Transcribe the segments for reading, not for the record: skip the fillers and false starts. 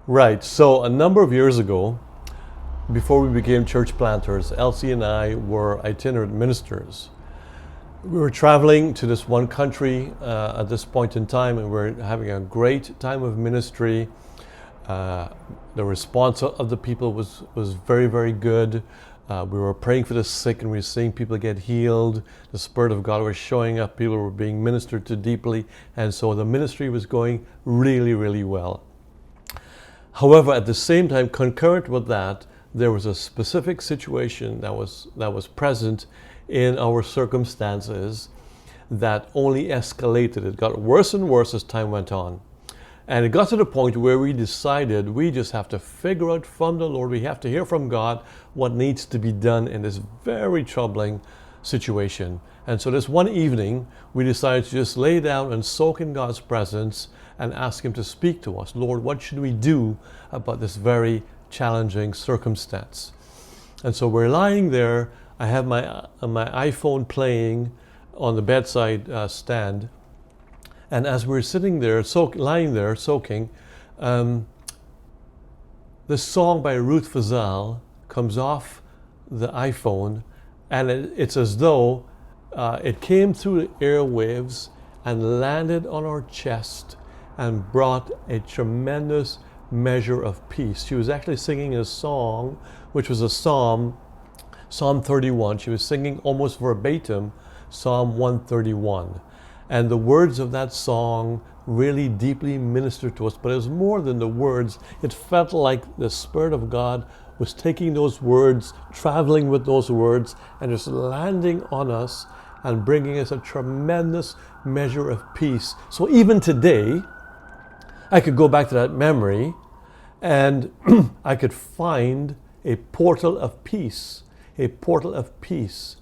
Right. So a number of years ago, before we became church planters, Elsie and I were itinerant ministers. We were traveling to this one country at this point in time, and we were having a great time of ministry. Uh, the response of the people was very, very good. We were praying for the sick, and we were seeing people get healed. The Spirit of God was showing up. People were being ministered to deeply, and so the ministry was going really, really well. However, at the same time, concurrent with that, there was a specific situation that was present in our circumstances that only escalated. It got worse and worse as time went on. And it got to the point where we decided we just have to figure out from the Lord, we have to hear from God what needs to be done in this very troubling situation. And so this one evening, we decided to just lay down and soak in God's presence and ask Him to speak to us. Lord, what should we do about this very challenging circumstance? And so we're lying there. I have my iPhone playing on the bedside stand. And as we're sitting there, lying there, soaking, this song by Ruth Fazal comes off the iPhone, and it's as though it came through the airwaves and landed on our chest and brought a tremendous measure of peace. She was actually singing a song, which was a psalm, Psalm 31. She was singing almost verbatim Psalm 131. And the words of that song really deeply ministered to us. But it was more than the words. It felt like the Spirit of God was taking those words, traveling with those words, and just landing on us and bringing us a tremendous measure of peace. So even today, I could go back to that memory and I could find a portal of peace, a portal of peace.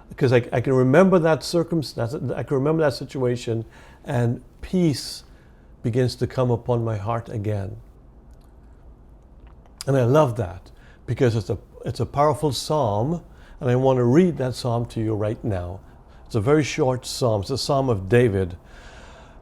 Because I can remember that circumstance, I can remember that situation, and peace begins to come upon my heart again. And I love that because it's a powerful psalm, and I want to read that psalm to you right now. It's a very short psalm. It's a psalm of David.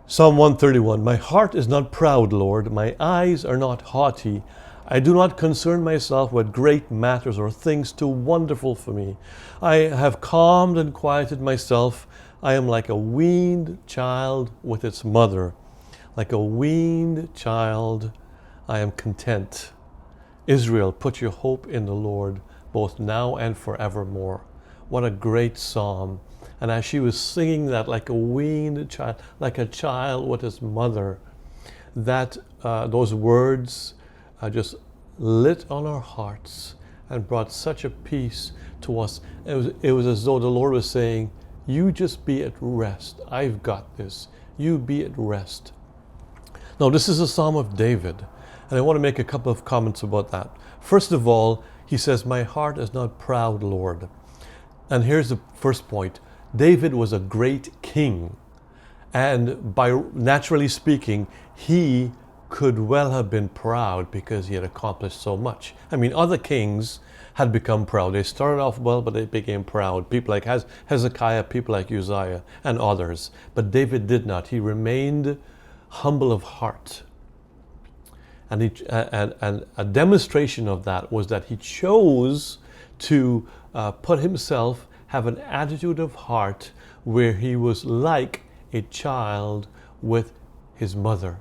Psalm 131. My heart is not proud, Lord. My eyes are not haughty. I do not concern myself with great matters or things too wonderful for me. I have calmed and quieted myself. I am like a weaned child with its mother. Like a weaned child, I am content. Israel, put your hope in the Lord, both now and forevermore. What a great psalm. And as she was singing that like a weaned child, like a child with his mother, that those words just lit on our hearts and brought such a peace to us. It was as though the Lord was saying, you just be at rest. I've got this. You be at rest. Now, this is a Psalm of David, and I want to make a couple of comments about that. First of all, he says, my heart is not proud, Lord. And here's the first point. David was a great king. And by naturally speaking, he could well have been proud because he had accomplished so much. I mean, other kings had become proud. They started off well, but they became proud. People like Hezekiah, people like Uzziah, and others. But David did not. He remained humble of heart. And a demonstration of that was that he chose to have an attitude of heart where he was like a child with his mother.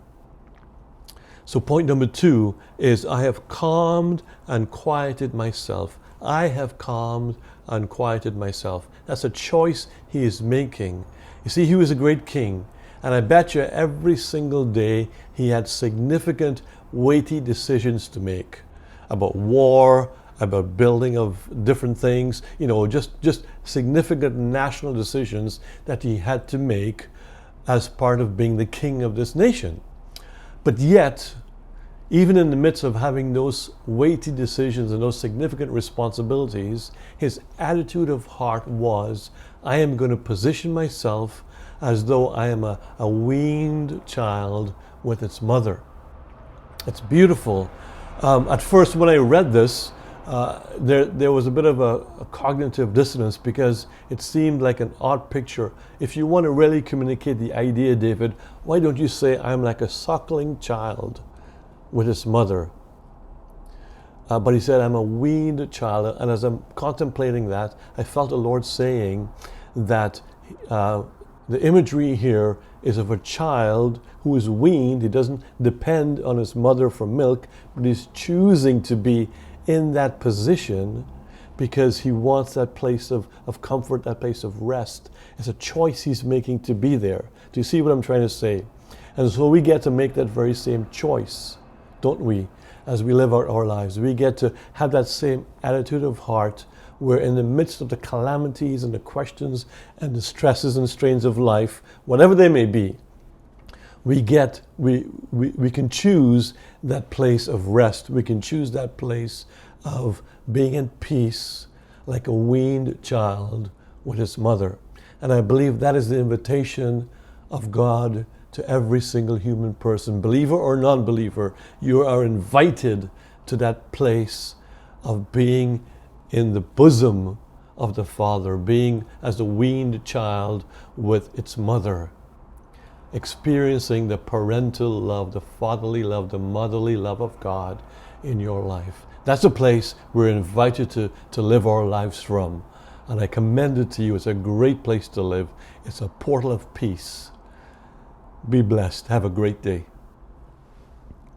So point number 2 is I have calmed and quieted myself. I have calmed and quieted myself. That's a choice he is making. You see, he was a great king. And I bet you every single day he had significant, weighty decisions to make about war, about building of different things, just significant national decisions that he had to make as part of being the king of this nation. But yet, even in the midst of having those weighty decisions and those significant responsibilities, his attitude of heart was, I am going to position myself as though I am a weaned child with its mother. It's beautiful. At first, when I read this, there was a bit of a cognitive dissonance because it seemed like an odd picture. If you want to really communicate the idea, David, why don't you say I'm like a suckling child with his mother. But he said, I'm a weaned child. And as I'm contemplating that, I felt the Lord saying that the imagery here is of a child who is weaned. He doesn't depend on his mother for milk, but he's choosing to be in that position because he wants that place of comfort, that place of rest. It's a choice he's making to be there. Do you see what I'm trying to say? And so we get to make that very same choice, don't we? As we live our lives, we get to have that same attitude of heart where in the midst of the calamities and the questions and the stresses and strains of life, whatever they may be, we can choose that place of rest. We can choose that place of being in peace like a weaned child with his mother. And I believe that is the invitation of God to every single human person, believer or non-believer. You are invited to that place of being in the bosom of the Father, being as a weaned child with its mother, experiencing the parental love, the fatherly love, the motherly love of God in your life. That's a place we're invited to live our lives from. And I commend it to you. It's a great place to live. It's a portal of peace. Be blessed. Have a great day.